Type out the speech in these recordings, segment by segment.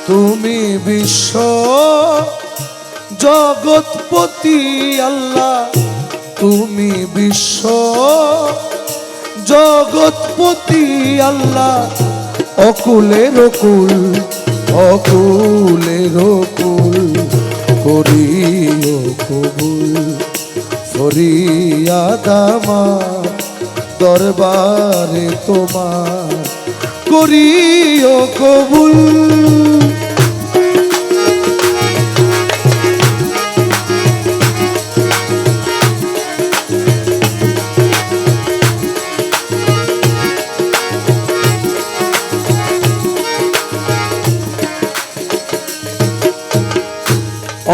তুমি বিশ্ব জগৎপতি আল্লাহ, তুমি বিশ্ব জগৎপতি আল্লাহ, অকুলের অকুল অকুলের অকুল করিও কবুল ফরিয়াদ আমার দরবারে তোমার করিও কবুল।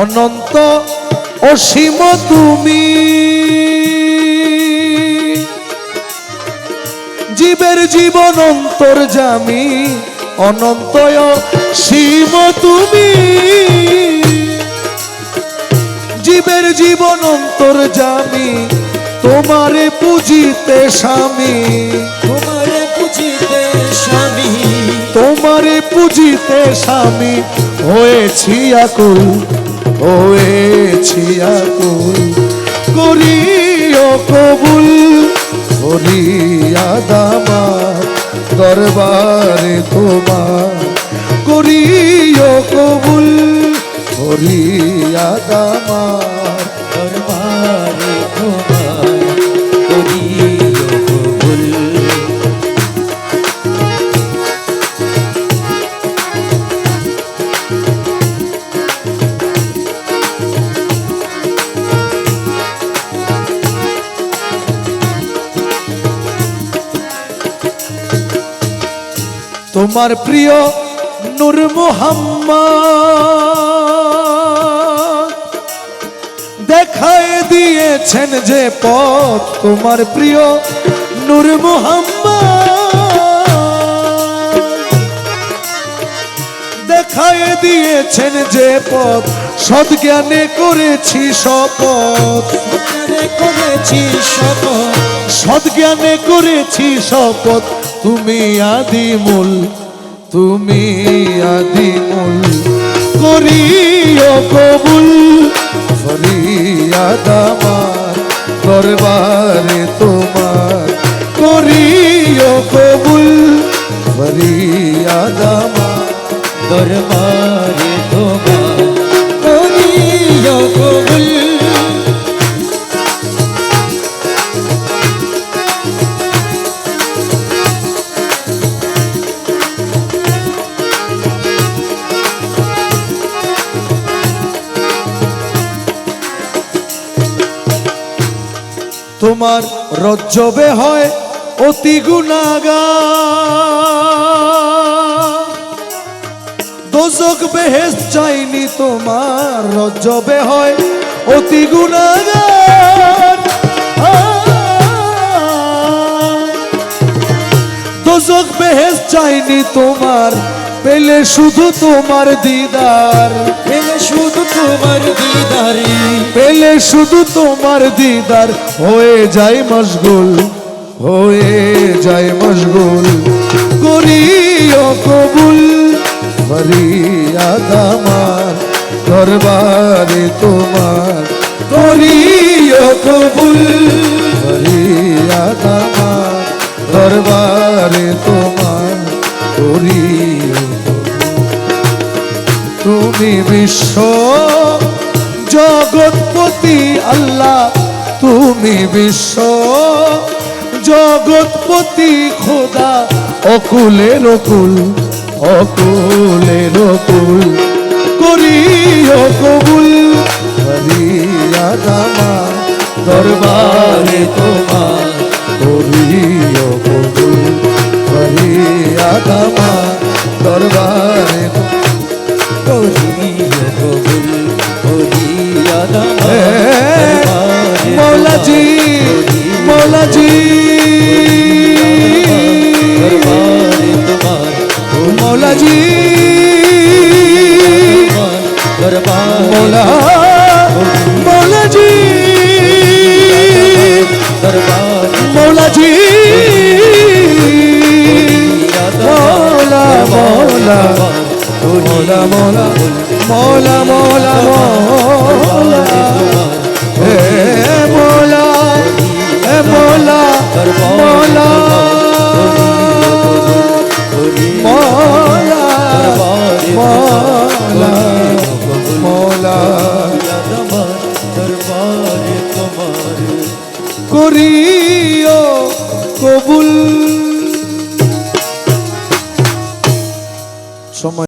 অনন্ত অসীম তুমি, জীবের জীবন অন্তর্যামী, অনন্ত অসীম তুমি, জীবের জীবন অন্তর্যামী, তোমারে পুজিতে স্বামী, তোমারে পুজিতে স্বামী, তোমারে পুজিতে স্বামী, হয়েছি আকুল হয়েছি আকুল করিও কবুল ফরিয়াদ আমার দরবারে তোমার করিও কবুল ফরিয়াদ আমার দরবারে তোমার করিও কবুল। তোমার প্রিয় নূর মুহাম্মদ দেখায় দিয়েছেন যে পথ, তোমার প্রিয় নূর মুহাম্মদ দেখায় দিয়েছেন যে পথ, সদ্জ্ঞানে করেছি শপথ, করেছি শপথ, সদ্জ্ঞানে করেছি শপথ, তুমি আদিমূল তুমি আদিমূল করিও কবুল ফরিয়াদ আমার দরবারে তোমার করিও কবুল ফরিয়াদ আমার দরবারে তোমার করিও কবুল। তোমার রজ্জবে হয় অতি গুনাহগার, দোজখ বেহেশত চাইনি তোমার রজ্জবে হয় অতি গুনাহগার, দোজখ বেহেশত চাইনি তোমার, পেলে শুধু তোমার দিদার, পেলে শুধু তোমার দিদার, পেলে শুধু তোমার দিদার, হয়ে যায় মশগুল হয়ে যায় মশগুল করিও কবুল ফরিয়াদ আমার দরবারে তোমার করিও কবুল ফরিয়াদ আমার দরবারে তোমার করিও তুমি বিশ্ব জগৎপতি আল্লাহ, তুমি বিশ্ব জগৎপতি খোদা, অকুলের অকুল অকুলের অকুল করিও কবুল ফরিয়াদ আমার দরবারে তোমার করিও কবুল ফরিয়াদ আমার দরবারে মোলা মোলা মোলা মোলা হে মোলা হে মোলা মোলা মোলা মোলা মোলা দরবারে তোমার করিও কবুল সময়